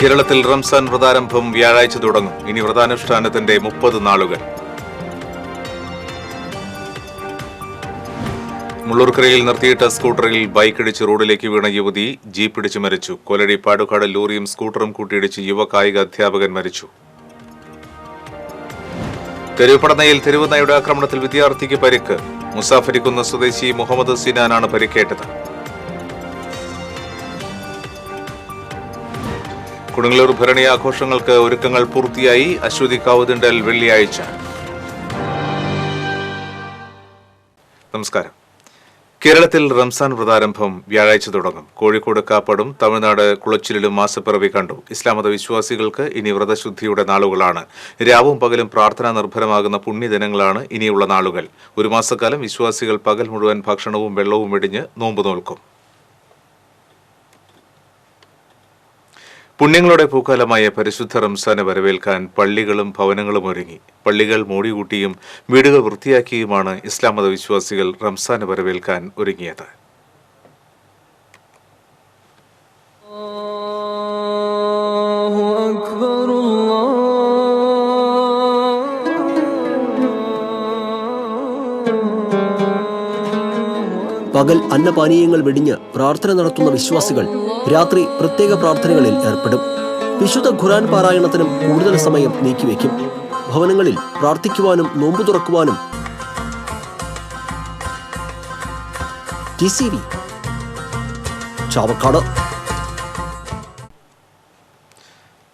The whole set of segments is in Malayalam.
കേരളത്തിൽ റംസാൻ വ്രതാരംഭം വ്യാഴാഴ്ച തുടങ്ങും. ഇനി വ്രതാനുഷ്ഠാനത്തിന്റെ 30 നാളുകൾ. മുള്ളൂർക്കരയിൽ നിർത്തിയിട്ട സ്കൂട്ടറിൽ ബൈക്കിടിച്ച് റോഡിലേക്ക് വീണ യുവതി ജീപ്പിടിച്ച് മരിച്ചു. കൊലടി പാടുകാട് ലോറിയും സ്കൂട്ടറും കൂട്ടിയിടിച്ച് യുവ കായിക അധ്യാപകൻ മരിച്ചു. കരുപ്പടനയിൽ തെരുവുനായുടെ ആക്രമണത്തിൽ വിദ്യാർത്ഥിക്ക് പരിക്ക്. മുസാഫരിക്കുന്ന സ്വദേശി മുഹമ്മദ് സിനാനാണ് പരിക്കേറ്റത്. കൊടുങ്ങല്ലൂർ ഭരണി ആഘോഷങ്ങൾക്ക് ഒരുക്കങ്ങൾ പൂർത്തിയായി. അശ്വതി കാവുതിണ്ടൽ വെള്ളിയാഴ്ച. നമസ്കാരം. കേരളത്തിൽ റംസാൻ വ്രതാരംഭം വ്യാഴാഴ്ച തുടങ്ങും. കോഴിക്കോട് കാപ്പടും തമിഴ്നാട് കുളച്ചിലും മാസപ്പിറവി കണ്ടു. ഇസ്ലാം മത വിശ്വാസികൾക്ക് ഇനി വ്രതശുദ്ധിയുടെ നാളുകളാണ്. രാവും പകലും പ്രാർത്ഥനാ നിർഭരമാകുന്ന പുണ്യദിനങ്ങളാണ് ഇനിയുള്ള നാളുകൾ. ഒരു മാസക്കാലം വിശ്വാസികൾ പകൽ മുഴുവൻ ഭക്ഷണവും വെള്ളവും വെടിഞ്ഞ് നോമ്പ് നോൽക്കും. പുണ്യങ്ങളുടെ പൂക്കാലമായ പരിശുദ്ധ റംസാനെ വരവേൽക്കാൻ പള്ളികളും ഭവനങ്ങളും ഒരുങ്ങി. പള്ളികൾ മോടികൂട്ടിയും വീടുകൾ വൃത്തിയാക്കിയുമാണ് ഇസ്ലാം മത വിശ്വാസികൾ റംസാനെ വരവേൽക്കാൻ ഒരുങ്ങിയത്. പകൽ അന്നപാനീയങ്ങൾ വെടിഞ്ഞ് പ്രാർത്ഥന നടത്തുന്ന വിശ്വാസികൾ രാത്രി പ്രത്യേക പ്രാർത്ഥനകളിൽ ഏർപ്പെടും. വിശുദ്ധ ഖുർആൻ പാരായണത്തിനും കൂടുതൽ സമയം നീക്കിവെക്കും. ഭവനങ്ങളിൽ പ്രാർത്ഥിക്കുവാനും നോമ്പു തുറക്കുവാനും TCV ചാവക്കാട്.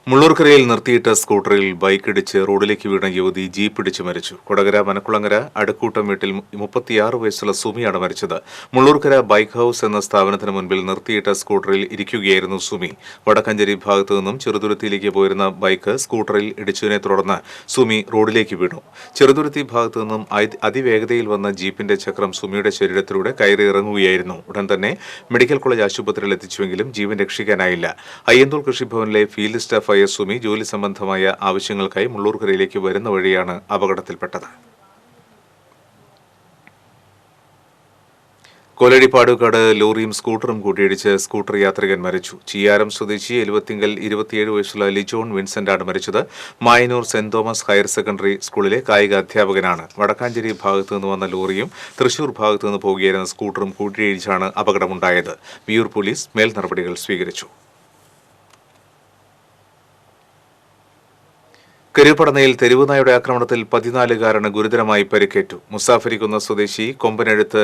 മുള്ളൂർക്കരയിൽ നിർത്തിയിട്ട സ്കൂട്ടറിൽ ബൈക്കിടിച്ച് റോഡിലേക്ക് വീണ യുവതി ജീപ്പിടിച്ച് മരിച്ചു. കൊടകര മനക്കുളങ്ങര അടുക്കൂട്ടം വീട്ടിൽ 36 വയസ്സുള്ള സുമിയാണ് മരിച്ചത്. മുള്ളൂർക്കര ബൈക്ക് ഹൌസ് എന്ന സ്ഥാപനത്തിന് മുൻപിൽ നിർത്തിയിട്ട സ്കൂട്ടറിൽ ഇരിക്കുകയായിരുന്നു സുമി. വടക്കഞ്ചേരി ഭാഗത്തു നിന്നും ചെറുതുരുത്തിയിലേക്ക് പോയിരുന്ന ബൈക്ക് സ്കൂട്ടറിൽ ഇടിച്ചതിനെ തുടർന്ന് സുമി റോഡിലേക്ക് വീണു. ചെറുതുരുത്തി ഭാഗത്തു നിന്നും അതിവേഗതയിൽ വന്ന ജീപ്പിന്റെ ചക്രം സുമിയുടെ ശരീരത്തിലൂടെ കയറി ഇറങ്ങുകയായിരുന്നു. ഉടൻ തന്നെ മെഡിക്കൽ കോളേജ് ആശുപത്രിയിൽ എത്തിച്ചുവെങ്കിലും ജീവൻ രക്ഷിക്കാനായില്ല. അയ്യന്തോൾ കൃഷിഭവനിലെ ഫീൽഡ് സ്റ്റാഫ് സുമി ജോലി സംബന്ധമായ ആവശ്യങ്ങൾക്കായി മുള്ളൂർക്കരയിലേക്ക് വരുന്ന വഴിയാണ് അപകടത്തിൽപ്പെട്ടത്. കൊലടി പാടുകാട് ലോറിയും സ്കൂട്ടറും കൂട്ടിയിടിച്ച് സ്കൂട്ടർ യാത്രികൻ മരിച്ചു. ചിയാരം സ്വദേശി 27 വയസ്സുള്ള ലിജോൺ വിൻസെന്റാണ് മരിച്ചത്. Mayannur saint Thomas higher secondary സ്കൂളിലെ കായിക അധ്യാപകനാണ്. വടക്കാഞ്ചേരി ഭാഗത്തു നിന്ന് വന്ന ലോറിയും തൃശൂർ ഭാഗത്തു നിന്ന് പോകുകയായിരുന്ന സ്കൂട്ടറും കൂട്ടിയിടിച്ചാണ് അപകടമുണ്ടായത്. വിയൂർ പോലീസ് മേൽ നടപടികൾ സ്വീകരിച്ചു. കരുപ്പടനയിൽ തെരുവുനായുടെ ആക്രമണത്തിൽ 14കാരന് ഗുരുതരമായി പരിക്കേറ്റു. മുസാഫരിക്കുന്ന സ്വദേശി കൊമ്പനെഴുത്ത്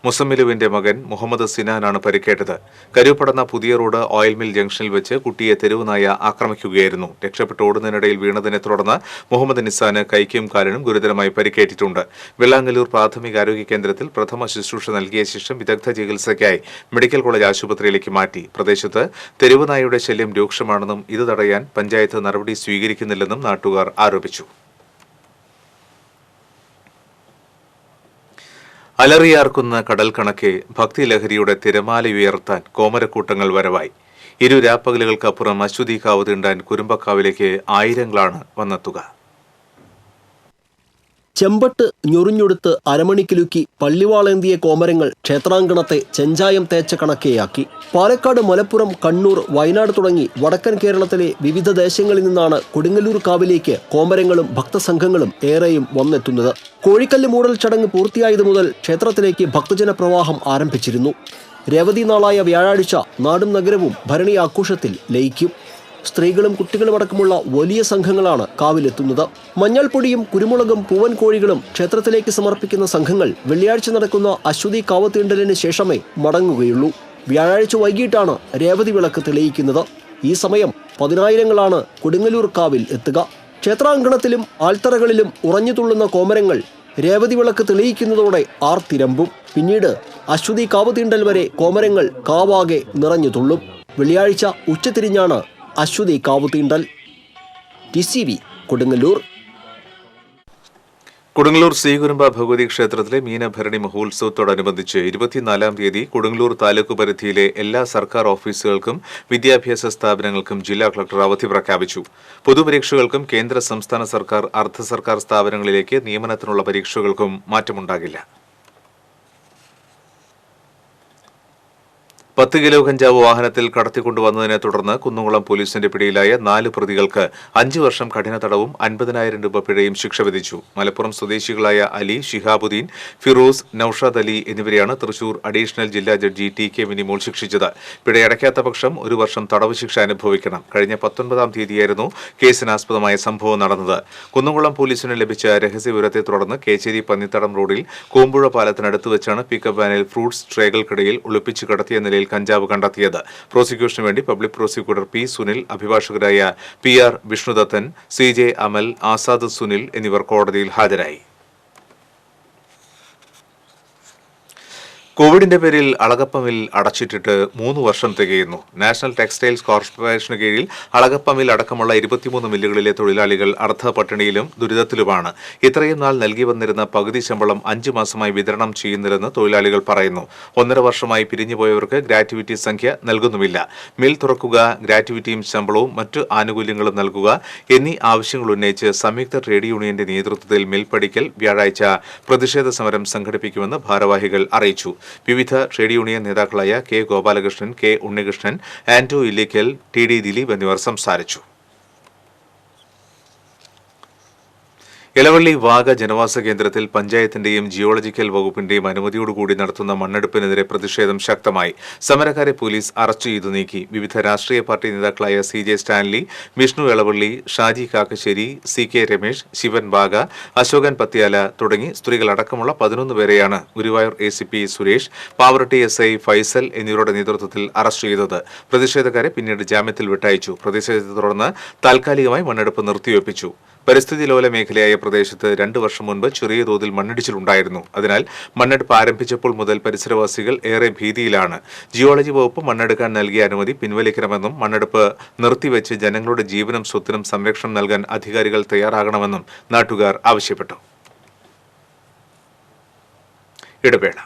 മുസമ്മിലുവിന്റെ മകൻ മുഹമ്മദ് സിനാനാണ് പരിക്കേറ്റത്. കരുപ്പടന പുതിയ റോഡ് ഓയിൽ മിൽ ജംഗ്ഷനിൽ വെച്ച് കുട്ടിയെ തെരുവുനായ ആക്രമിക്കുകയായിരുന്നു. രക്ഷപ്പെട്ട് ഓടുന്നതിനിടയിൽ വീണതിനെ തുടർന്ന് മുഹമ്മദ് നിസാന് കൈക്കും കാലിനും ഗുരുതരമായി പരിക്കേറ്റിട്ടുണ്ട്. വെള്ളാങ്ങല്ലൂർ പ്രാഥമിക ആരോഗ്യ കേന്ദ്രത്തിൽ പ്രഥമ ശുശ്രൂഷ നൽകിയ ശേഷം വിദഗ്ധ ചികിത്സയ്ക്കായി മെഡിക്കൽ കോളേജ് ആശുപത്രിയിലേക്ക് മാറ്റി. പ്രദേശത്ത് തെരുവുനായയുടെ ശല്യം രൂക്ഷമാണെന്നും ഇത് തടയാൻ പഞ്ചായത്ത് നടപടി സ്വീകരിക്കുന്നില്ലെന്നും നാട്ടുകാർ ആരോപിച്ചു. അലറിയാർക്കുന്ന കടൽ കണക്കെ ഭക്തിലഹരിയുടെ തിരമാലയുയർത്താൻ കോമരക്കൂട്ടങ്ങൾ വരവായി. ഇരു രാപ്പകലുകൾക്കപ്പുറം അശ്വതി കാവ് തീണ്ടാൻ കുരുമ്പക്കാവിലേക്ക് ആയിരങ്ങളാണ് വന്നെത്തുക. ചെമ്പട്ട് ഞൊറിഞ്ഞൊടുത്ത് അരമണിക്കിലുക്കി പള്ളിവാളേന്തിയ കോമരങ്ങൾ ക്ഷേത്രാങ്കണത്തെ ചെഞ്ചായം തേച്ച കണക്കെയാക്കി. പാലക്കാട്, മലപ്പുറം, കണ്ണൂർ, വയനാട് തുടങ്ങി വടക്കൻ കേരളത്തിലെ വിവിധ ദേശങ്ങളിൽ നിന്നാണ് കൊടുങ്ങല്ലൂർ കാവിലേക്ക് കോമരങ്ങളും ഭക്തസംഘങ്ങളും ഏറെയും വന്നെത്തുന്നത്. കോഴിക്കല്ല് മൂടൽ ചടങ്ങ് പൂർത്തിയായതു മുതൽ ക്ഷേത്രത്തിലേക്ക് ഭക്തജന പ്രവാഹം ആരംഭിച്ചിരുന്നു. രേവതി നാളായ വ്യാഴാഴ്ച നാടും നഗരവും ഭരണി ആഘോഷത്തിൽ ലയിക്കും. സ്ത്രീകളും കുട്ടികളും അടക്കമുള്ള വലിയ സംഘങ്ങളാണ് കാവിലെത്തുന്നത്. മഞ്ഞൾപ്പൊടിയും കുരുമുളകും പൂവൻ കോഴികളും ക്ഷേത്രത്തിലേക്ക് സമർപ്പിക്കുന്ന സംഘങ്ങൾ വെള്ളിയാഴ്ച നടക്കുന്ന അശ്വതി കാവ് തീണ്ടലിന് ശേഷമേ മടങ്ങുകയുള്ളൂ. വ്യാഴാഴ്ച വൈകിട്ടാണ് രേവതി വിളക്ക് തെളിയിക്കുന്നത്. ഈ സമയം 10,000ങ്ങളാണ് കൊടുങ്ങല്ലൂർ കാവിൽ എത്തുക. ക്ഷേത്രാങ്കണത്തിലും ആൽത്തറകളിലും ഉറഞ്ഞു തുള്ളുന്ന കോമരങ്ങൾ രേവതി വിളക്ക് തെളിയിക്കുന്നതോടെ ആർത്തിരമ്പും. പിന്നീട് അശ്വതി കാവ് തീണ്ടൽ വരെ കോമരങ്ങൾ കാവാകെ നിറഞ്ഞു തുള്ളും. വെള്ളിയാഴ്ച ഉച്ചതിരിഞ്ഞാണ് അശ്വതി കാവ് തീണ്ടൽ. TCV കൊടുങ്ങല്ലൂർ. കൊടുങ്ങല്ലൂർ ശ്രീകുരുമ്പ ഭഗവതി ക്ഷേത്രത്തിലെ മീനഭരണി മഹോത്സവത്തോടനുബന്ധിച്ച് 24-ാം തീയതി കൊടുങ്ങല്ലൂർ താലൂക്ക് പരിധിയിലെ എല്ലാ സർക്കാർ ഓഫീസുകൾക്കും വിദ്യാഭ്യാസ സ്ഥാപനങ്ങൾക്കും ജില്ലാ കളക്ടർ അവധി പ്രഖ്യാപിച്ചു. പൊതുപരീക്ഷകൾക്കും കേന്ദ്ര സംസ്ഥാന സർക്കാർ അർദ്ധ സർക്കാർ സ്ഥാപനങ്ങളിലേക്ക് നിയമനത്തിനുള്ള പരീക്ഷകൾക്കും മാറ്റമുണ്ടാകില്ല. 10 കിലോ കഞ്ചാവ് വാഹനത്തിൽ കടത്തിക്കൊണ്ടുവന്നതിനെ തുടർന്ന് കുന്നംകുളം പോലീസിന്റെ പിടിയിലായ 4 പ്രതികൾക്ക് 5 വർഷം കഠിന തടവും 50,000 രൂപ പിഴയും ശിക്ഷ വിധിച്ചു. മലപ്പുറം സ്വദേശികളായ അലി, ഷിഹാബുദ്ദീൻ, ഫിറോസ്, നൌഷാദ് അലി എന്നിവരെയാണ് തൃശൂർ അഡീഷണൽ ജില്ലാ ജഡ്ജി TK മിനിമോൾ ശിക്ഷിച്ചത്. പിഴയടയ്ക്കാത്ത പക്ഷം 1 വർഷം തടവ് ശിക്ഷ അനുഭവിക്കണം. കഴിഞ്ഞ 19-ാം തീയതിയായിരുന്നു കേസിനാസ്പദമായ സംഭവം നടന്നത്. കുന്നംകുളം പോലീസിന് ലഭിച്ച രഹസ്യവിവരത്തെ തുടർന്ന് കേച്ചേരി പന്നിത്തടം റോഡിൽ കൂമ്പുഴ പാലത്തിനടുത്ത് വെച്ചാണ് പിക്കപ്പ് വാനിൽ ഫ്രൂട്ട്സ് ട്രേകൾക്കിടയിൽ ഒളിപ്പിച്ച് കടത്തിയ നിലയിൽ കഞ്ചാവ് കണ്ടെത്തിയത്. പ്രോസിക്യൂഷന് വേണ്ടി പബ്ലിക് പ്രോസിക്യൂട്ടർ P. സുനിൽ, അഭിഭാഷകരായ PR വിഷ്ണുദത്തൻ, CJ അമൽ, ആസാദ് സുനിൽ എന്നിവർ കോടതിയിൽ ഹാജരായി. കോവിഡിന്റെ പേരിൽ അളഗപ്പ മിൽ അടച്ചിട്ടിട്ട് 3 വർഷം തികയുന്നു. നാഷണൽ ടെക്സ്റ്റൈൽസ് കോർപ്പറേഷന് കീഴിൽ അളഗപ്പ മിൽ അടക്കമുള്ള 23 മില്ലുകളിലെ തൊഴിലാളികൾ അർദ്ധ പട്ടിണിയിലും ദുരിതത്തിലുമാണ്. ഇത്രയും നാൾ നൽകി വന്നിരുന്ന പകുതി ശമ്പളം 5 മാസമായി വിതരണം ചെയ്യുന്നില്ലെന്ന് തൊഴിലാളികൾ പറയുന്നു. 1.5 വർഷമായി പിരിഞ്ഞുപോയവർക്ക് ഗ്രാറ്റുവിറ്റി സംഖ്യ നൽകുന്നുമില്ല. മിൽ തുറക്കുക, ഗ്രാറ്റുവിറ്റിയും ശമ്പളവും മറ്റു ആനുകൂല്യങ്ങളും നൽകുക എന്നീ ആവശ്യങ്ങൾ ഉന്നയിച്ച് സംയുക്ത ട്രേഡ് യൂണിയന്റെ നേതൃത്വത്തിൽ മിൽ പടിക്കൽ വ്യാഴാഴ്ച പ്രതിഷേധ സമരം സംഘടിപ്പിക്കുമെന്ന് ഭാരവാഹികൾ അറിയിച്ചു. വിവിധ ട്രേഡ് യൂണിയൻ നേതാക്കളായ K. Gopalakrishnan, K. Unnikrishnan, Anto Illikkal, TD Dileep എന്നിവർ സംസാരിച്ചു. എളവള്ളി വാഗ ജനവാസ കേന്ദ്രത്തിൽ പഞ്ചായത്തിന്റെയും ജിയോളജിക്കൽ വകുപ്പിന്റെയും അനുമതിയോടുകൂടി നടത്തുന്ന മണ്ണെടുപ്പിനെതിരെ പ്രതിഷേധം ശക്തമായി. സമരക്കാരെ പോലീസ് അറസ്റ്റ് ചെയ്തു നീക്കി. വിവിധ രാഷ്ട്രീയ പാർട്ടി നേതാക്കളായ CJ Stanley, Vishnu Elavalli, Shaji Kakkassery, CK Ramesh, Shivan Vaga, Ashokan Pathyala തുടങ്ങി സ്ത്രീകളടക്കമുള്ള 11 പേരെയാണ് ഗുരുവായൂർ ACP സുരേഷ്, പാവറട്ടി SI ഫൈസൽ എന്നിവരുടെ നേതൃത്വത്തിൽ അറസ്റ്റ് ചെയ്തത്. പ്രതിഷേധക്കാരെ പിന്നീട് ജാമ്യത്തിൽ വിട്ടയച്ചു. പ്രതിഷേധത്തെ തുടർന്ന് താൽക്കാലികമായി മണ്ണെടുപ്പ് നിർത്തിവെപ്പിച്ചു. പരിസ്ഥിതി ലോല മേഖലയായ പ്രദേശത്ത് 2 വർഷം മുൻപ് ചെറിയ തോതിൽ മണ്ണിടിച്ചിലുണ്ടായിരുന്നു. അതിനാൽ മണ്ണെടുപ്പ് ആരംഭിച്ചപ്പോൾ മുതൽ പരിസരവാസികൾ ഏറെ ഭീതിയിലാണ്. ജിയോളജി വകുപ്പ് മണ്ണെടുക്കാൻ നൽകിയ അനുമതി പിൻവലിക്കണമെന്നും മണ്ണെടുപ്പ് നിർത്തിവെച്ച് ജനങ്ങളുടെ ജീവനും സ്വത്തിനും സംരക്ഷണം നൽകാൻ അധികാരികൾ തയ്യാറാകണമെന്നും നാട്ടുകാർ ആവശ്യപ്പെട്ടു. ഇടവേള.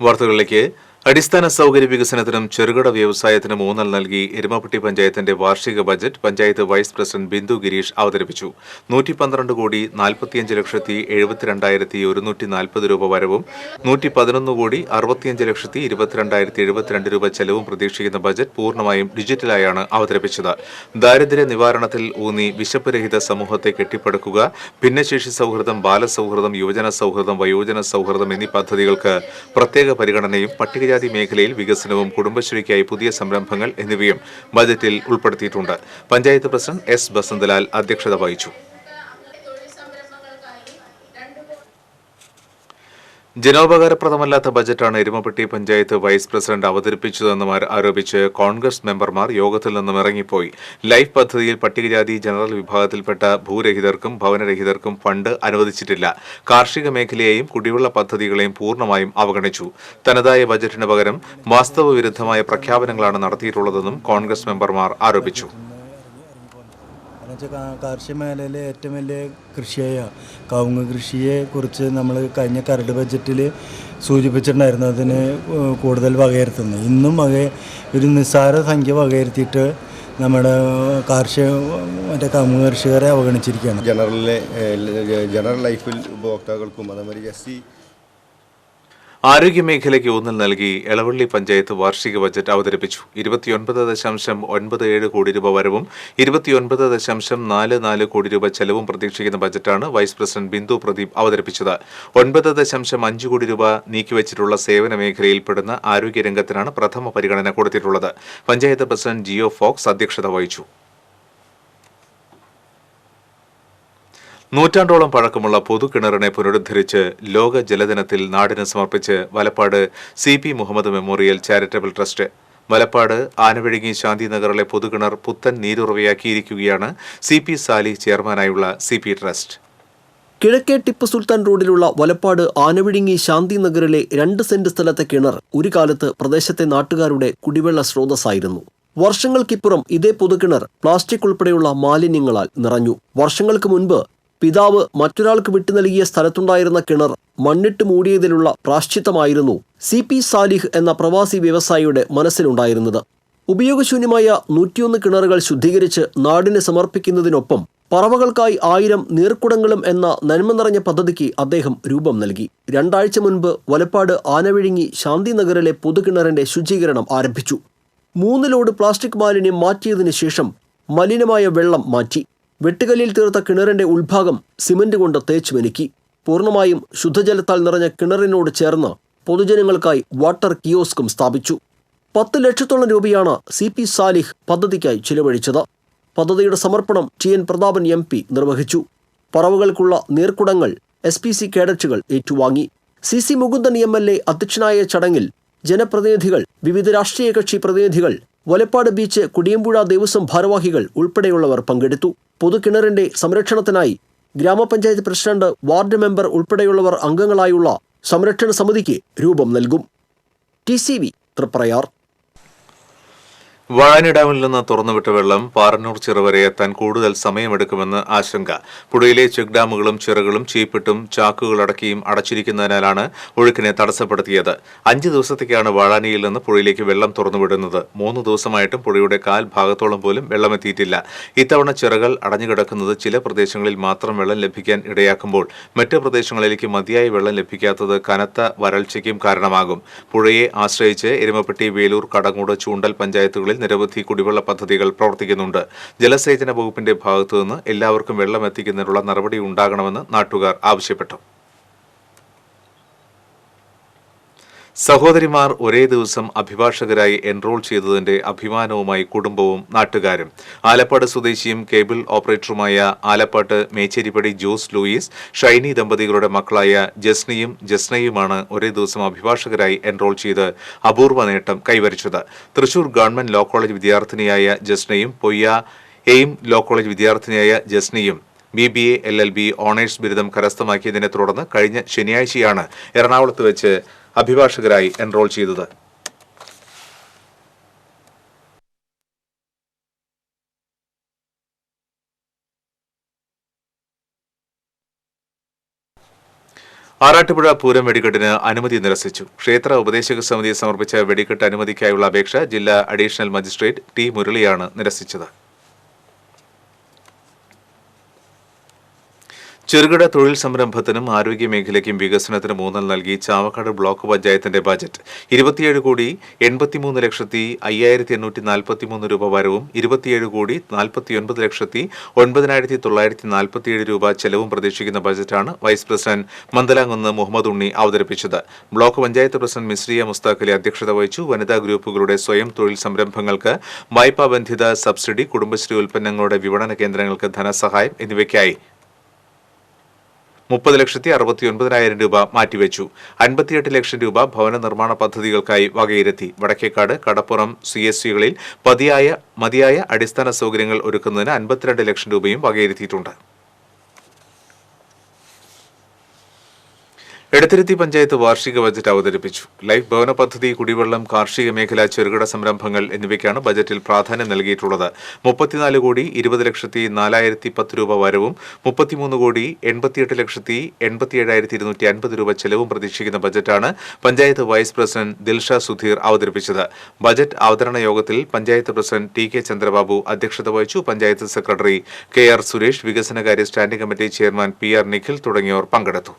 വാർത്തകളിലേക്ക്. അടിസ്ഥാന സൗകര്യ വികസനത്തിനും ചെറുകിട വ്യവസായത്തിനും ഊന്നൽ നൽകി എരുമപ്പെട്ടി പഞ്ചായത്തിന്റെ വാർഷിക budget panchayat vice president Bindu Gireesh അവതരിപ്പിച്ചു. 112,42,72,140 രൂപ വരവും 111,65,22,072 രൂപ ചെലവും പ്രതീക്ഷിക്കുന്ന ബജറ്റ് പൂർണ്ണമായും ഡിജിറ്റലായാണ് അവതരിപ്പിച്ചത്. ദാരിദ്ര്യ നിവാരണത്തിൽ ഊന്നി വിശപ്പ് രഹിത സമൂഹത്തെ കെട്ടിപ്പടുക്കുക, ഭിന്നശേഷി സൗഹൃദം, ബാലസൗഹൃദം, യുവജന സൗഹൃദം, വയോജന സൗഹൃദം എന്നീ പദ്ധതികൾക്ക് പ്രത്യേക പരിഗണനയും പട്ടികജാതി മേഖലയിൽ വികസനവും കുടുംബശ്രീക്കായി പുതിയ സംരംഭങ്ങൾ എന്നിവയും ബജറ്റിൽ ഉൾപ്പെടുത്തിയിട്ടുണ്ട്. Panchayat president S. ബസന്തലാൽ അധ്യക്ഷത വഹിച്ചു. ജനോപകാരപ്രദമല്ലാത്ത ബജറ്റാണ് എരുമപ്പെട്ടി പഞ്ചായത്ത് വൈസ് പ്രസിഡന്റ് അവതരിപ്പിച്ചതെന്ന് ആരോപിച്ച് കോൺഗ്രസ് മെമ്പർമാർ യോഗത്തിൽ നിന്നും ഇറങ്ങിപ്പോയി. ലൈഫ് പദ്ധതിയിൽ പട്ടികജാതി ജനറൽ വിഭാഗത്തിൽപ്പെട്ട ഭൂരഹിതർക്കും ഭവനരഹിതർക്കും ഫണ്ട് അനുവദിച്ചിട്ടില്ല. കാർഷിക മേഖലയെയും കുടിവെള്ള പദ്ധതികളെയും പൂർണ്ണമായും അവഗണിച്ചു. തനതായ ബജറ്റിന് പകരം വാസ്തവ വിരുദ്ധമായ പ്രഖ്യാപനങ്ങളാണ് നടത്തിയിട്ടുള്ളതെന്നും കോൺഗ്രസ് മെമ്പർമാർ ആരോപിച്ചു. കാർഷിക മേഖലയിലെ ഏറ്റവും വലിയ കൃഷിയായ കവുങ്ങ് കൃഷിയെക്കുറിച്ച് നമ്മൾ കഴിഞ്ഞ കരട് ബജറ്റിൽ സൂചിപ്പിച്ചിട്ടുണ്ടായിരുന്നു. അതിന് കൂടുതൽ വകയിരുത്തുന്നു. ഇന്നും ഒരു നിസ്സാര സംഖ്യ വകയിരുത്തിയിട്ട് നമ്മുടെ മറ്റേ കവുങ്ങ് കർഷകരെ അവഗണിച്ചിരിക്കുകയാണ്. ജനറൽ ലൈഫിൽ ഉപഭോക്താക്കൾക്കും അതേമാതിരി SC ആരോഗ്യമേഖലയ്ക്ക് ഊന്നൽ നൽകി എളവള്ളി പഞ്ചായത്ത് വാർഷിക ബജറ്റ് അവതരിപ്പിച്ചു. 29.97 കോടി രൂപ വരവും 29.44 കോടി രൂപ ചെലവും പ്രതീക്ഷിക്കുന്ന ബജറ്റാണ് വൈസ് പ്രസിഡന്റ് ബിന്ദു പ്രദീപ് അവതരിപ്പിച്ചത്. 9.5 കോടി രൂപ നീക്കിവച്ചിട്ടുള്ള സേവന മേഖലയിൽപ്പെടുന്ന ആരോഗ്യരംഗത്തിനാണ് പ്രഥമ പരിഗണന കൊടുത്തിട്ടുള്ളത്. പഞ്ചായത്ത് പ്രസിഡന്റ് ജിയോ ഫോക്സ് അധ്യക്ഷത വഹിച്ചു. നൂറ്റാണ്ടോളം പഴക്കമുള്ള പൊതുകിണറിനെ പുനരുദ്ധരിച്ച് ലോക ജലദിനത്തിൽ നാടിന് സമർപ്പിച്ച് Valappad CP Muhammad memorial charitable trust. Valappad Anavizhungi ശാന്തിനഗറിലെ പൊതുകിണർ പുത്തൻ നീരുറവയാക്കിയിരിക്കുകയാണ് CP സാലിഹ് ചെയർമാനായുള്ള CP ട്രസ്റ്റ്. കിഴക്കേ ടിപ്പു സുൽത്താൻ റോഡിലുള്ള വലപ്പാട് ആനവിഴുങ്ങി ശാന്തിനഗറിലെ 2 സെന്റ് സ്ഥലത്തെ കിണർ ഒരു കാലത്ത് പ്രദേശത്തെ നാട്ടുകാരുടെ കുടിവെള്ള സ്രോതസ്സായിരുന്നു. വർഷങ്ങൾക്കിപ്പുറം ഇതേ പൊതുകിണർ പ്ലാസ്റ്റിക് ഉൾപ്പെടെയുള്ള മാലിന്യങ്ങളാൽ നിറഞ്ഞു. വർഷങ്ങൾക്ക് മുൻപ് പിതാവ് മറ്റൊരാൾക്ക് വിട്ടു നൽകിയ സ്ഥലത്തുണ്ടായിരുന്ന കിണർ മണ്ണിട്ട് മൂടിയതിലുള്ള പ്രാശ്ചിത്തമായിരുന്നു CP സാലിഹ് എന്ന പ്രവാസി വ്യവസായിയുടെ മനസ്സിലുണ്ടായിരുന്നത്. ഉപയോഗശൂന്യമായ 101 കിണറുകൾ ശുദ്ധീകരിച്ച് നാടിന് സമർപ്പിക്കുന്നതിനൊപ്പം പറവകൾക്കായി 1000 നീർക്കുടങ്ങളും എന്ന നന്മ നിറഞ്ഞ പദ്ധതിക്ക് അദ്ദേഹം രൂപം നൽകി. 2 ആഴ്ച മുൻപ് വലപ്പാട് ആനവിഴുങ്ങി ശാന്തിനഗറിലെ പൊതുകിണറിന്റെ ശുചീകരണം ആരംഭിച്ചു. 3 ലോഡ് പ്ലാസ്റ്റിക് മാലിന്യം മാറ്റിയതിനു ശേഷം മലിനമായ വെള്ളം മാറ്റി. വെട്ടുകല്ലിൽ തീർത്ത കിണറിന്റെ ഉൾഭാഗം സിമന്റ് കൊണ്ട് തേച്ച് മിനുക്കി. പൂർണ്ണമായും ശുദ്ധജലത്താൽ നിറഞ്ഞ കിണറിനോട് ചേർന്ന് പൊതുജനങ്ങൾക്കായി വാട്ടർ കിയോസ്കും സ്ഥാപിച്ചു. 10 ലക്ഷത്തോളം രൂപയാണ് CP സാലിഹ് പദ്ധതിക്കായി ചിലവഴിച്ചത്. പദ്ധതിയുടെ സമർപ്പണം TN പ്രതാപൻ MP നിർവഹിച്ചു. പറവകൾക്കുള്ള നീർക്കുടങ്ങൾ SPC കേഡറ്റുകൾ ഏറ്റുവാങ്ങി. CC മുകുന്ദൻ MLA അധ്യക്ഷനായ ചടങ്ങിൽ ജനപ്രതിനിധികൾ, വിവിധ രാഷ്ട്രീയ കക്ഷി പ്രതിനിധികൾ, വലപ്പാട് ബീച്ച് കുടിയമ്പുഴ ദേവസ്വം ഭാരവാഹികൾ ഉൾപ്പെടെയുള്ളവർ പങ്കെടുത്തു. പൊതുകിണറിന്റെ സംരക്ഷണത്തിനായി ഗ്രാമപഞ്ചായത്ത് പ്രസിഡന്റ്, വാർഡ് മെമ്പർ ഉൾപ്പെടെയുള്ളവർ അംഗങ്ങളായുള്ള സംരക്ഷണ സമിതിക്ക് രൂപം നൽകും. TCV തൃപ്രയാർ. വാഴാനി ഡാമിൽ നിന്ന് തുറന്നുവിട്ട വെള്ളം പാറന്നൂർ ചിറ വരെ എത്താൻ കൂടുതൽ സമയമെടുക്കുമെന്ന് ആശങ്ക. പുഴയിലെ ചെക്ക് ഡാമുകളും ചിറകളും ചീപ്പിട്ടും ചാക്കുകളടക്കിയും അടച്ചിരിക്കുന്നതിനാലാണ് ഒഴുക്കിനെ തടസ്സപ്പെടുത്തിയത്. 5 ദിവസത്തേക്കാണ് വാഴാനിയിൽ നിന്ന് പുഴയിലേക്ക് വെള്ളം തുറന്നുവിടുന്നത്. 3 ദിവസമായിട്ടും പുഴയുടെ കാൽ ഭാഗത്തോളം പോലും വെള്ളമെത്തിയിട്ടില്ല. ഇത്തവണ ചിറകൾ അടഞ്ഞുകിടക്കുന്നത് ചില പ്രദേശങ്ങളിൽ മാത്രം വെള്ളം ലഭിക്കാൻ ഇടയാക്കുമ്പോൾ മറ്റ് പ്രദേശങ്ങളിലേക്ക് മതിയായ വെള്ളം ലഭിക്കാത്തത് കനത്ത വരൾച്ചയ്ക്കും കാരണമാകും. പുഴയെ ആശ്രയിച്ച് എരുമപ്പെട്ടി, വേലൂർ, കടങ്ങോട്, ചൂണ്ടൽ പഞ്ചായത്തുകളിൽ നിരവധി കുടിവെള്ള പദ്ധതികൾ പ്രവർത്തിക്കുന്നുണ്ട്. ജലസേചന വകുപ്പിന്റെ ഭാഗത്തുനിന്ന് എല്ലാവർക്കും വെള്ളം എത്തിക്കുന്നതിനുള്ള നടപടി ഉണ്ടാകണമെന്ന് നാട്ടുകാർ ആവശ്യപ്പെട്ടു. സഹോദരിമാർ ഒരേ ദിവസം അഭിഭാഷകരായി എൻറോൾ ചെയ്തതിന്റെ അഭിമാനവുമായി കുടുംബവും നാട്ടുകാരും. ആലപ്പാട് സ്വദേശിയും cable ഓപ്പറേറ്ററുമായ Alappad Mecheripady Jose Luis, Shiny ദമ്പതികളുടെ മക്കളായ ജസ്നിയും ജസ്നയുമാണ് ഒരേ ദിവസം അഭിഭാഷകരായി എൻറോൾ ചെയ്ത് അപൂർവ നേട്ടം കൈവരിച്ചത്. തൃശൂർ ഗവൺമെന്റ് ലോ കോളേജ് വിദ്യാർത്ഥിനിയായ ജസ്നയും പൊയ്യ എയിം ലോ കോളേജ് വിദ്യാർത്ഥിനിയായ ജസ്നിയും BBA LLB ഓണേഴ്സ് ബിരുദം കരസ്ഥമാക്കിയതിനെ തുടർന്ന് കഴിഞ്ഞ ശനിയാഴ്ചയാണ് എറണാകുളത്ത് വെച്ച് അഭിഭാഷകരായി എൻറോൾ ചെയ്തത്. ആറാട്ടുപുഴ പൂരം വെടിക്കെട്ടിന് അനുമതി നിരസിച്ചു. ക്ഷേത്ര ഉപദേശക സമിതി സമർപ്പിച്ച വെടിക്കെട്ട് അനുമതിക്കായുള്ള അപേക്ഷ ജില്ലാ അഡീഷണൽ മജിസ്ട്രേറ്റ് T മുരളിയാണ് നിരസിച്ചത്. ചെറുകിട തൊഴിൽ സംരംഭത്തിനും ആരോഗ്യ മേഖലയ്ക്കും വികസനത്തിനും ഊന്നൽ നൽകി ചാവക്കാട് ബ്ലോക്ക് പഞ്ചായത്തിന്റെ ബജറ്റ് 27,83,543 രൂപ വരവും 27,49,09,947 രൂപ ചെലവും പ്രതീക്ഷിക്കുന്ന ബജറ്റാണ് വൈസ് പ്രസിഡന്റ് മന്ദലാംകുന്ന് മുഹമ്മദ് ഉണ്ണി അവതരിപ്പിച്ചത്. ബ്ലോക്ക് പഞ്ചായത്ത് പ്രസിഡന്റ് മിസ്രിയ മുസ്താഖലി അധ്യക്ഷത വഹിച്ചു. വനിതാ ഗ്രൂപ്പുകളുടെ സ്വയം തൊഴിൽ സംരംഭങ്ങൾക്ക് വായ്പാബന്ധിത സബ്സിഡി, കുടുംബശ്രീ ഉൽപ്പന്നങ്ങളുടെ വിപണന കേന്ദ്രങ്ങൾക്ക് ധനസഹായം എന്നിവയ്ക്കായി 30,69,000 രൂപ മാറ്റിവെച്ചു. 58 ലക്ഷം രൂപ ഭവന നിർമ്മാണ പദ്ധതികൾക്കായി വകയിരുത്തി. വടക്കേക്കാട്, കടപ്പുറം CSCകളിൽ മതിയായ അടിസ്ഥാന സൗകര്യങ്ങൾ ഒരുക്കുന്നതിന് 52 ലക്ഷം രൂപയും വകയിരുത്തിയിട്ടുണ്ട്. എടത്തിരുത്തി പഞ്ചായത്ത് വാർഷിക ബജറ്റ് അവതരിപ്പിച്ചു. ലൈഫ് ഭവന പദ്ധതി, കുടിവെള്ളം, കാർഷിക മേഖല, ചെറുകിട സംരംഭങ്ങൾ എന്നിവയ്ക്കാണ് ബജറ്റിൽ പ്രാധാന്യം നൽകിയിട്ടുള്ളത്. 34,20,04,010 രൂപ വരവും 33,88,87,250 രൂപ ചെലവും പ്രതീക്ഷിക്കുന്ന ബജറ്റാണ് പഞ്ചായത്ത് വൈസ് പ്രസിഡന്റ് ദിൽഷ സുധീർ അവതരിപ്പിച്ചത്. ബജറ്റ് അവതരണ യോഗത്തിൽ പഞ്ചായത്ത് പ്രസിഡന്റ് TK ചന്ദ്രബാബു അധ്യക്ഷത വഹിച്ചു. പഞ്ചായത്ത് സെക്രട്ടറി KR സുരേഷ്, വികസനകാര്യ standing committee chairman PR Nikhil തുടങ്ങിയവർ പങ്കെടുത്തു.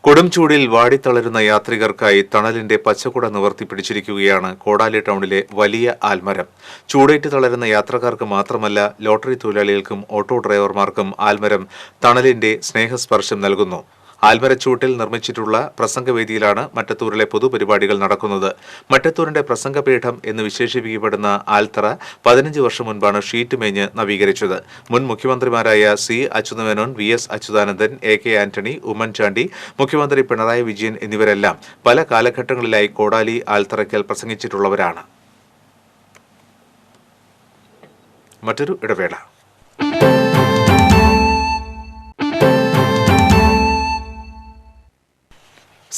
കൊടുംചൂടിൽ വാടിത്തളരുന്ന യാത്രികർക്കായി തണലിന്റെ പച്ചക്കുട നിവർത്തി പിടിച്ചിരിക്കുകയാണ് കോടാലി ടൗണിലെ വലിയ ആൽമരം. ചൂടേറ്റ് തളരുന്ന യാത്രക്കാർക്ക് മാത്രമല്ല, ലോട്ടറി തൊഴിലാളികൾക്കും ഓട്ടോ ഡ്രൈവർമാർക്കും ആൽമരം തണലിന്റെ സ്നേഹസ്പർശം നൽകുന്നു. ആൽമരച്ചൂട്ടിൽ നിർമ്മിച്ചിട്ടുള്ള പ്രസംഗവേദിയിലാണ് മറ്റത്തൂരിലെ പൊതുപരിപാടികൾ നടക്കുന്നത്. മറ്റത്തൂരിന്റെ പ്രസംഗപീഠം എന്ന് വിശേഷിപ്പിക്കപ്പെടുന്ന ആൽത്തറ 15 വർഷം മുൻപാണ് ഷീറ്റ് മേഞ്ഞ് നവീകരിച്ചത്. മുൻ മുഖ്യമന്ത്രിമാരായ C. Achutha Menon, VS Achuthanandan, AK Antony, Oommen Chandy, മുഖ്യമന്ത്രി പിണറായി വിജയൻ എന്നിവരെല്ലാം പല കാലഘട്ടങ്ങളിലായി കോടാലി ആൽത്തറയ്ക്കൽ പ്രസംഗിച്ചിട്ടുള്ളവരാണ്. മറ്റൊരു ഇടവേള.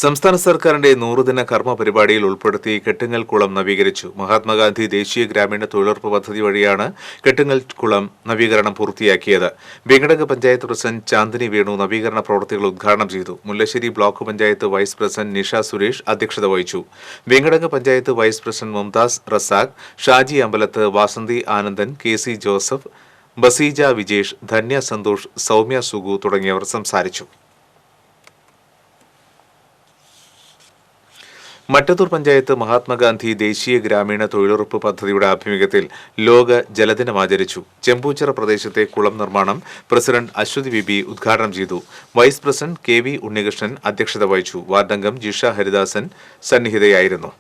സംസ്ഥാന സർക്കാരിന്റെ 100-ദിന കർമ്മ പരിപാടിയിൽ ഉൾപ്പെടുത്തി കെട്ടുങ്ങൽ കുളം നവീകരിച്ചു. മഹാത്മാഗാന്ധി ദേശീയ ഗ്രാമീണ തൊഴിലുറപ്പ് പദ്ധതി വഴിയാണ് കെട്ടുങ്ങൽ കുളം നവീകരണം പൂർത്തിയാക്കിയത്. വെങ്കടങ്ങ് പഞ്ചായത്ത് പ്രസിഡന്റ് ചാന്ദിനി വേണു നവീകരണ പ്രവൃത്തികൾ ഉദ്ഘാടനം ചെയ്തു. Mullassery block panchayat vice president Nisha Suresh അധ്യക്ഷത വഹിച്ചു. വെങ്കടങ്ങ് പഞ്ചായത്ത് വൈസ് പ്രസിഡന്റ് മുംതാസ് റസാഖ്, ഷാജി അമ്പലത്ത്, വാസന്തി ആനന്ദൻ, കെ.സി. ജോസഫ്, ബസീജ വിജേഷ്, ധന്യ സന്തോഷ്, സൗമ്യ സുഗു തുടങ്ങിയവർ സംസാരിച്ചു. മറ്റത്തൂർ പഞ്ചായത്ത് മഹാത്മാഗാന്ധി ദേശീയ ഗ്രാമീണ തൊഴിലുറപ്പ് പദ്ധതിയുടെ ആഭിമുഖ്യത്തിൽ ലോക ജലദിനം ആചരിച്ചു. ചെമ്പൂച്ചിറ പ്രദേശത്തെ കുളം നിർമ്മാണം പ്രസിഡന്റ് അശ്വതി ബിബി ഉദ്ഘാടനം ചെയ്തു. Vice president K V. ഉണ്ണികൃഷ്ണൻ അധ്യക്ഷത വഹിച്ചു. വാർഡംഗം ജിഷ ഹരിദാസൻ സന്നിഹിതയായിരുന്നു.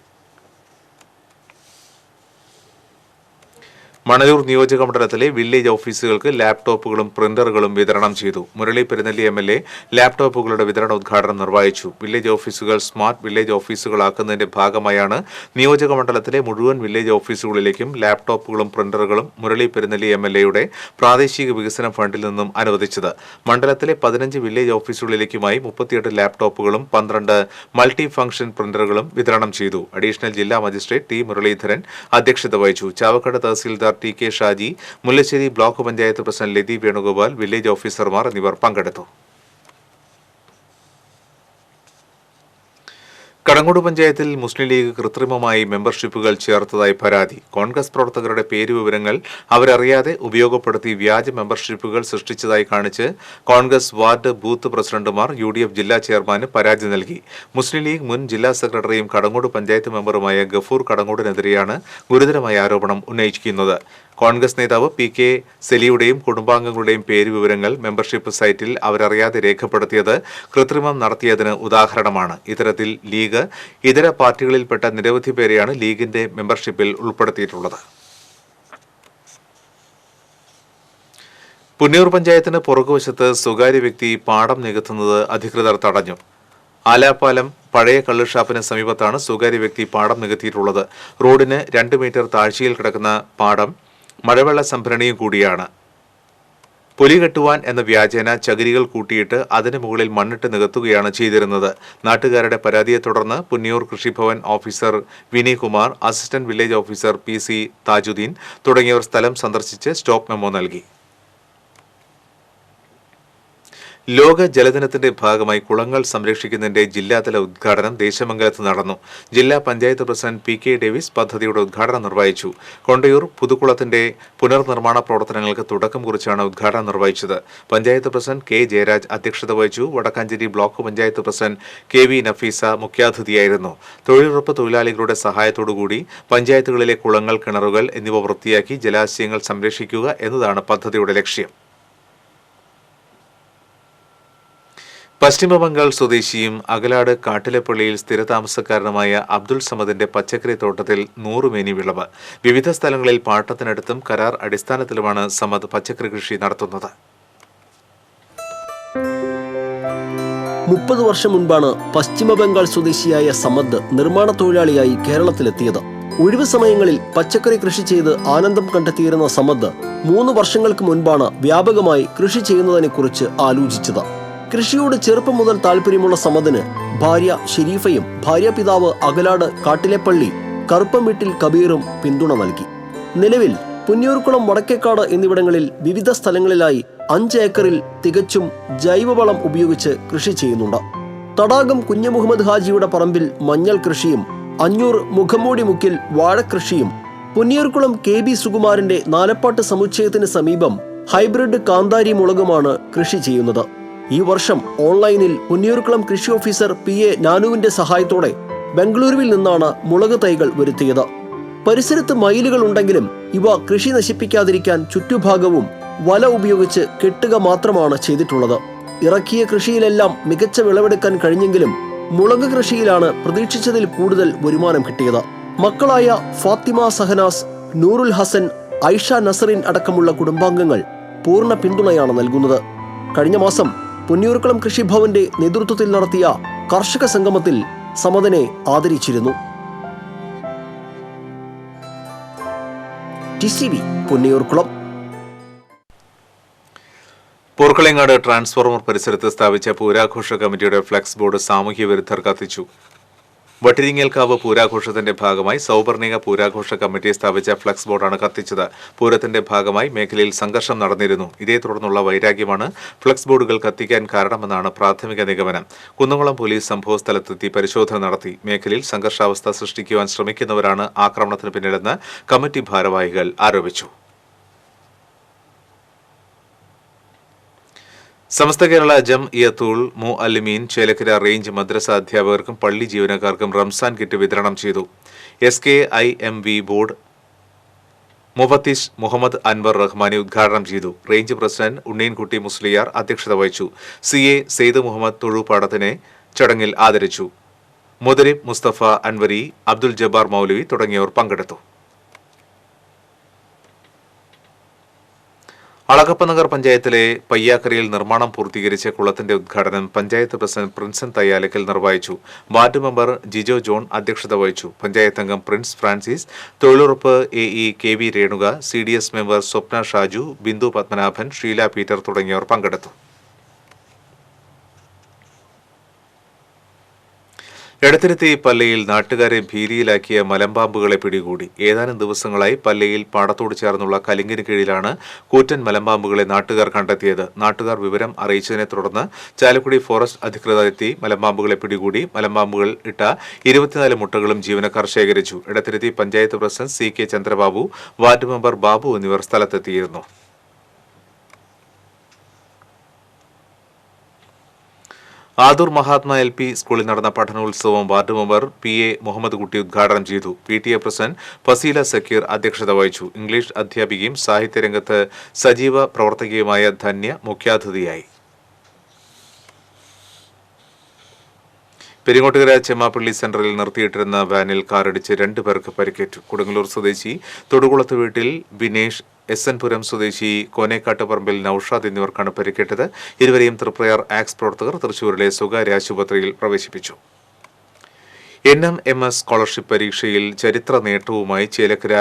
മണലൂർ നിയോജക മണ്ഡലത്തിലെ വില്ലേജ് ഓഫീസുകൾക്ക് ലാപ്ടോപ്പുകളും പ്രിന്ററുകളും വിതരണം ചെയ്തു. മുരളി പെരുന്നെല്ലി എം.എൽ.എ. ലാപ്ടോപ്പുകളുടെ വിതരണ ഉദ്ഘാടനം നിർവഹിച്ചു. വില്ലേജ് ഓഫീസുകൾ സ്മാർട്ട് വില്ലേജ് ഓഫീസുകളാക്കുന്നതിന്റെ ഭാഗമായാണ് നിയോജക മണ്ഡലത്തിലെ മുഴുവൻ വില്ലേജ് ഓഫീസുകളിലേക്കും ലാപ്ടോപ്പുകളും പ്രിന്ററുകളും മുരളി പെരുന്നെല്ലി എം.എൽ.എയുടെ പ്രാദേശിക വികസന ഫണ്ടിൽ നിന്നും അനുവദിച്ചത്. മണ്ഡലത്തിലെ 15 വില്ലേജ് ഓഫീസുകളിലേക്കുമായി 38 ലാപ്ടോപ്പുകളും 12 മൾട്ടി ഫംഗ്ഷൻ പ്രിന്ററുകളും വിതരണം ചെയ്തു. അഡീഷണൽ ജില്ലാ മജിസ്ട്രേറ്റ് ടി. മുരളീധരൻ അധ്യക്ഷത വഹിച്ചു. ചാവക്കാട് തഹസീൽദാർ ടി. കെ. Shaji, Mullassery block panchayat president Lathi Venugopal, village ഓഫീസർമാർ എന്നിവർ പങ്കെടുത്തു. കടങ്ങോട് പഞ്ചായത്തിൽ മുസ്ലിം ലീഗ് കൃത്രിമമായി മെമ്പർഷിപ്പുകൾ ചേർത്തതായി പരാതി. കോൺഗ്രസ് പ്രവർത്തകരുടെ പേരുവിവരങ്ങൾ അവരറിയാതെ ഉപയോഗപ്പെടുത്തി വ്യാജ മെമ്പർഷിപ്പുകൾ സൃഷ്ടിച്ചതായി കാണിച്ച് കോൺഗ്രസ് വാർഡ് ബൂത്ത് പ്രസിഡന്റുമാർ UDF ജില്ലാ ചെയർമാന് പരാതി നൽകി. മുസ്ലിം ലീഗ് മുൻ ജില്ലാ സെക്രട്ടറിയും കടങ്ങോട് പഞ്ചായത്ത് മെമ്പറുമായ ഗഫൂർ കടങ്ങോടിനെതിരെയാണ് ഗുരുതരമായ ആരോപണം ഉന്നയിക്കുന്നത്. കോൺഗ്രസ് നേതാവ് PK സെലിയുടെയും കുടുംബാംഗങ്ങളുടെയും പേരുവിവരങ്ങൾ മെമ്പർഷിപ്പ് സൈറ്റിൽ അവരറിയാതെ രേഖപ്പെടുത്തിയത് കൃത്രിമം നടത്തിയതിന് ഉദാഹരണമാണ്. ഇത്തരത്തിൽ ലീഗ് ഇതര പാർട്ടികളിൽപ്പെട്ട നിരവധി പേരെയാണ് ലീഗിന്റെ മെമ്പർഷിപ്പിൽ ഉൾപ്പെടുത്തിയിട്ടുള്ളത്. പുന്നയൂർ പഞ്ചായത്തിന് പുറകുവശത്ത് സ്വകാര്യ വ്യക്തി പാടം നികത്തുന്നത് അധികൃതർ തടഞ്ഞു. ആലാപ്പാലം പഴയ കള്ളുഷാപ്പിന് സമീപത്താണ് സ്വകാര്യ വ്യക്തി പാടം നികത്തിയിട്ടുള്ളത്. റോഡിന് 2 മീറ്റർ താഴ്ചയിൽ കിടക്കുന്ന പാടം മഴവെള്ള സംഭരണിയും കൂടിയാണ്. പൊലി കെട്ടുവാൻ എന്ന വ്യാജേന ചകിരികൾ കൂട്ടിയിട്ട് അതിന് മുകളിൽ മണ്ണിട്ട് നികത്തുകയാണ് ചെയ്തിരുന്നത്. നാട്ടുകാരുടെ പരാതിയെ തുടർന്ന് Punnayur Krishibhavan officer Vineekumar, assistant village officer PC Thajudheen തുടങ്ങിയവർ സ്ഥലം സന്ദർശിച്ച് സ്റ്റോപ്പ് മെമ്മോ നൽകി. ലോക ജലദിനത്തിന്റെ ഭാഗമായി കുളങ്ങൾ സംരക്ഷിക്കുന്നതിന്റെ ജില്ലാതല ഉദ്ഘാടനം ദേശമംഗലത്ത് നടന്നു. ജില്ലാ പഞ്ചായത്ത് പ്രസിഡന്റ് PK ഡേവിസ് പദ്ധതിയുടെ ഉദ്ഘാടനം നിർവഹിച്ചു. കൊണ്ടയൂർ പുതുക്കുളത്തിന്റെ പുനർനിർമ്മാണ പ്രവർത്തനങ്ങൾക്ക് തുടക്കം കുറിച്ചാണ് ഉദ്ഘാടനം നിർവഹിച്ചത്. Panchayat president K. ജയരാജ് അധ്യക്ഷത വഹിച്ചു. Wadakkanchery block panchayat president KV Nafeesa മുഖ്യാതിഥിയായിരുന്നു. തൊഴിലുറപ്പ് തൊഴിലാളികളുടെ സഹായത്തോടുകൂടി പഞ്ചായത്തുകളിലെ കുളങ്ങൾ, കിണറുകൾ എന്നിവ വൃത്തിയാക്കി ജലാശയങ്ങൾ സംരക്ഷിക്കുക എന്നതാണ് പദ്ധതിയുടെ ലക്ഷ്യം. പശ്ചിമബംഗാൾ സ്വദേശിയും അകലാട് കാട്ടിലപ്പള്ളിയിൽ സ്ഥിരതാമസക്കാരനുമായ അബ്ദുൾ സമദിന്റെ പച്ചക്കറി തോട്ടത്തിൽ 100 മേനി വിളവ്. വിവിധ സ്ഥലങ്ങളിൽ പാട്ടത്തിനടുത്തും കരാർ അടിസ്ഥാനത്തിലുമാണ് സമദ് പച്ചക്കറി കൃഷി നടത്തുന്നത്. 30 വർഷം മുൻപാണ് പശ്ചിമബംഗാൾ സ്വദേശിയായ സമദ് നിർമ്മാണ തൊഴിലാളിയായി കേരളത്തിലെത്തിയത്. ഒഴിവു സമയങ്ങളിൽ പച്ചക്കറി കൃഷി ചെയ്ത് ആനന്ദം കണ്ടെത്തിയിരുന്ന സമദ് 3 വർഷങ്ങൾക്ക് മുൻപാണ് വ്യാപകമായി കൃഷി ചെയ്യുന്നതിനെക്കുറിച്ച് ആലോചിച്ചത്. കൃഷിയോട് ചെറുപ്പം മുതൽ താല്പര്യമുള്ള സമദിന് ഭാര്യ ഷെരീഫയും ഭാര്യാപിതാവ് അകലാട് കാട്ടിലെപ്പള്ളി കറുപ്പം വീട്ടിൽ കബീറും പിന്തുണ നൽകി. നിലവിൽ പുന്നയൂർക്കുളം, വടക്കേക്കാട് എന്നിവിടങ്ങളിൽ വിവിധ സ്ഥലങ്ങളിലായി 5 ഏക്കറിൽ തികച്ചും ജൈവവളം ഉപയോഗിച്ച് കൃഷി ചെയ്യുന്നുണ്ട്. തടാകം കുഞ്ഞ് മുഹമ്മദ് ഹാജിയുടെ പറമ്പിൽ മഞ്ഞൾ കൃഷിയും 500 മുഖംമൂടി മുക്കിൽ വാഴക്കൃഷിയും പുന്നയൂർക്കുളം KB സുകുമാരന്റെ നാലപ്പാട്ട് സമുച്ചയത്തിന് സമീപം ഹൈബ്രിഡ് കാന്താരി മുളകുമാണ് കൃഷി ചെയ്യുന്നത്. ഈ വർഷം ഓൺലൈനിൽ പുന്നയൂർക്കുളം കൃഷി ഓഫീസർ PA നാനുവിന്റെ സഹായത്തോടെ ബംഗളൂരുവിൽ നിന്നാണ് മുളക് തൈകൾ വരുത്തിയത്. പരിസരത്ത് മയിലുകൾ ഉണ്ടെങ്കിലും ഇവ കൃഷി നശിപ്പിക്കാതിരിക്കാൻ ചുറ്റുഭാഗവും വല ഉപയോഗിച്ച് കെട്ടുക മാത്രമാണ് ചെയ്തിട്ടുള്ളത്. ഇറക്കിയ കൃഷിയിലെല്ലാം മികച്ച വിളവെടുക്കാൻ കഴിഞ്ഞെങ്കിലും മുളക് കൃഷിയിലാണ് പ്രതീക്ഷിച്ചതിൽ കൂടുതൽ വരുമാനം കിട്ടിയത്. മക്കളായ ഫാത്തിമ സഹനാസ്, നൂറുൽ ഹസൻ, ഐഷ നസറിൻ അടക്കമുള്ള കുടുംബാംഗങ്ങൾ പൂർണ്ണ പിന്തുണയാണ് നൽകുന്നത്. കഴിഞ്ഞ മാസം പുന്നയൂർക്കുളം കൃഷിഭവന്റെ നേതൃത്വത്തിൽ നടത്തിയ കർഷക സംഗമത്തിൽ സമദിനെ ആദരിച്ചിരുന്നു. TCV പുന്നയൂർക്കുളം. പോർക്കളങ്ങാട് ട്രാൻസ്ഫോർമർ പരിസരത്ത് സ്ഥാപിച്ച പൂരാഘോഷ കമ്മിറ്റിയുടെ ഫ്ലക്സ് ബോർഡ് സാമൂഹ്യ വിരുദ്ധർ കത്തിച്ചു. വട്ടിരിങ്ങേൽക്കാവ് പൂരാഘോഷത്തിന്റെ ഭാഗമായി സൗവർണിക പൂരാഘോഷ കമ്മിറ്റി സ്ഥാപിച്ച ഫ്ലക്സ് ബോർഡാണ് കത്തിച്ചത്. പൂരത്തിന്റെ ഭാഗമായി മേഖലയിൽ സംഘർഷം നടന്നിരുന്നു. ഇതേ തുടർന്നുള്ള വൈരാഗ്യമാണ് ഫ്ലക്സ് ബോർഡുകൾ കത്തിക്കാൻ കാരണമെന്നാണ് പ്രാഥമിക നിഗമനം. കുന്നംകുളം പോലീസ് സംഭവസ്ഥലത്തെത്തി പരിശോധന നടത്തി. മേഖലയിൽ സംഘർഷാവസ്ഥ സൃഷ്ടിക്കുവാൻ ശ്രമിക്കുന്നവരാണ് ആക്രമണത്തിന് പിന്നിലെന്ന് കമ്മിറ്റി ഭാരവാഹികൾ ആരോപിച്ചു. സമസ്ത കേരള ജംഇയ്യത്തുൽ മുഅല്ലിമീൻ ചേലക്കര റേഞ്ച് മദ്രസ അധ്യാപകർക്കും പള്ളി ജീവനക്കാർക്കും റംസാൻ കിറ്റ് വിതരണം ചെയ്തു. SKIMV ബോർഡ് മുഫത്തിഷ് മുഹമ്മദ് അൻവർ റഹ്മാനി ഉദ്ഘാടനം ചെയ്തു. റേഞ്ച് പ്രസിഡന്റ് ഉണ്ണീൻകുട്ടി മുസ്ലിയാർ അധ്യക്ഷത വഹിച്ചു. CA സെയ്ദ് മുഹമ്മദ് തൊഴുപാടത്തിനെ ചടങ്ങിൽ ആദരിച്ചു. മുദരിബ് മുസ്തഫ അൻവരി, അബ്ദുൽ ജബ്ബാർ മൗലവി തുടങ്ങിയവർ പങ്കെടുത്തു. അളകപ്പനഗർ പഞ്ചായത്തിലെ പയ്യാക്കരയിൽ നിർമ്മാണം പൂർത്തീകരിച്ച കുളത്തിന്റെ ഉദ്ഘാടനം പഞ്ചായത്ത് പ്രസിഡന്റ് പ്രിൻസൻ തയ്യാലക്കൽ നിർവഹിച്ചു. വാർഡ് മെമ്പർ ജിജോ ജോൺ അധ്യക്ഷത വഹിച്ചു. പഞ്ചായത്ത് അംഗം പ്രിൻസ് ഫ്രാൻസിസ്, തൊഴിലുറപ്പ് AE KV Renuka, CDS member Swapna Shaju, Bindu Padmanabhan, Sheela Peter തുടങ്ങിയവർ പങ്കെടുത്തു. എടത്തിരുത്തി പല്ലയിൽ നാട്ടുകാരെ ഭീതിയിലാക്കിയ മലമ്പാമ്പുകളെ പിടികൂടി. ഏതാനും ദിവസങ്ങളായി പല്ലയിൽ പാടത്തോട് ചേർന്നുള്ള കലിങ്ങിന് കീഴിലാണ് കൂറ്റൻ മലമ്പാമ്പുകളെ നാട്ടുകാർ കണ്ടെത്തിയത്. നാട്ടുകാർ വിവരം അറിയിച്ചതിനെ തുടർന്ന് ചാലക്കുടി ഫോറസ്റ്റ് അധികൃതർ എത്തി മലമ്പാമ്പുകളെ പിടികൂടി. മലമ്പാമ്പുകൾ ഇട്ട 24 മുട്ടകളും ജീവനക്കാർ ശേഖരിച്ചു. Edathiruthy panchayat president CK Chandrababu, ward member Babu എന്നിവർ സ്ഥലത്തെത്തിയിരുന്നു. ആദൂർ മഹാത്മാ LP സ്കൂളിൽ നടന്ന പഠനോത്സവം വാർഡ് മെമ്പർ PA മുഹമ്മദ് കുട്ടി ഉദ്ഘാടനം ചെയ്തു. PTA പ്രസിഡന്റ് ഫസീല സക്കീർ അധ്യക്ഷത വഹിച്ചു. ഇംഗ്ലീഷ് അധ്യാപികയും സാഹിത്യരംഗത്ത് സജീവ പ്രവർത്തകയുമായ ധന്യ മുഖ്യാതിഥിയായി. പെരിങ്ങോട്ടുകര ചെമ്മാപ്പള്ളി സെന്ററിൽ നിർത്തിയിട്ടിരുന്ന വാനിൽ കാറിടിച്ച് 2 പേർക്ക് പരിക്കേറ്റു. കൊടുങ്ങല്ലൂർ സ്വദേശി തൊടുകുളത്ത് വീട്ടിൽ ബിനേഷ്, SN പുരം സ്വദേശി കോനേക്കാട്ടുപറമ്പിൽ നൌഷാദ് എന്നിവർക്കാണ് പരിക്കേറ്റത്. ഇരുവരെയും തൃപ്രയാർ ആക്സ് പ്രവർത്തകർ തൃശൂരിലെ സ്വകാര്യ ആശുപത്രിയിൽ പ്രവേശിപ്പിച്ചു. NMMS സ്കോളർഷിപ്പ് പരീക്ഷയിൽ ചരിത്ര നേട്ടവുമായി ചേലക്കര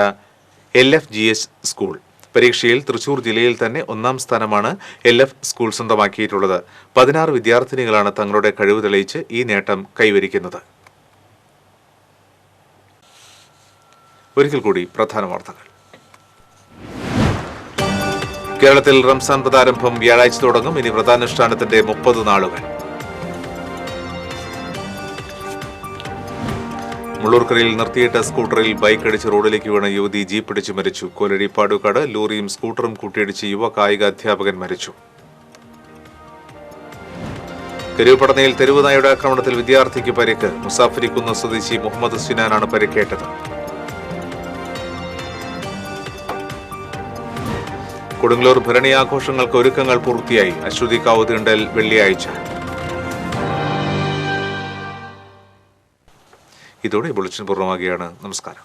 LFGH സ്കൂൾ. പരീക്ഷയിൽ തൃശൂർ ജില്ലയിൽ തന്നെ 1ാം സ്ഥാനമാണ് LF സ്കൂൾ സ്വന്തമാക്കിയിട്ടുള്ളത്. 16 വിദ്യാർത്ഥിനികളാണ് തങ്ങളുടെ കഴിവ് തെളിയിച്ച് ഈ നേട്ടം കൈവരിക്കുന്നത്. ഒരിക്കൽ കൂടി പ്രധാന വാർത്തകൾ. കേരളത്തിൽ റംസാൻ വ്രതാരംഭം വ്യാഴാഴ്ച തുടങ്ങും. ഇനി വ്രതാനുഷ്ഠാനത്തിന്റെ 30 നാളുകൾ. മുള്ളൂർക്കരയിൽ നിർത്തിയിട്ട സ്കൂട്ടറിൽ ബൈക്കടിച്ച് റോഡിലേക്ക് വീണ യുവതി ജീപ്പ് ഇടിച്ച് മരിച്ചു. കൊലടി പാടുകാട് ലോറിയും സ്കൂട്ടറും കൂട്ടിയിടിച്ച് യുവ കായിക അധ്യാപകൻ മരിച്ചു. കരുവപ്പടനയിൽ തെരുവ് നായയുടെ ആക്രമണത്തിൽ വിദ്യാർത്ഥിക്ക് പരിക്ക്. മുസാഫരിക്കുന്ന സ്വദേശി മുഹമ്മദ് സിനാനാണ് പരിക്കേറ്റത്. കൊടുങ്ങല്ലൂർ ഭരണി ആഘോഷങ്ങൾക്ക് ഒരുക്കങ്ങൾ പൂർത്തിയായി. അശ്വതി കാവ് തീണ്ടൽ വെള്ളിയാഴ്ച. ഇതോടെ ബുള്ളറ്റിൻ പൂർണ്ണമാകുകയാണ്. നമസ്കാരം.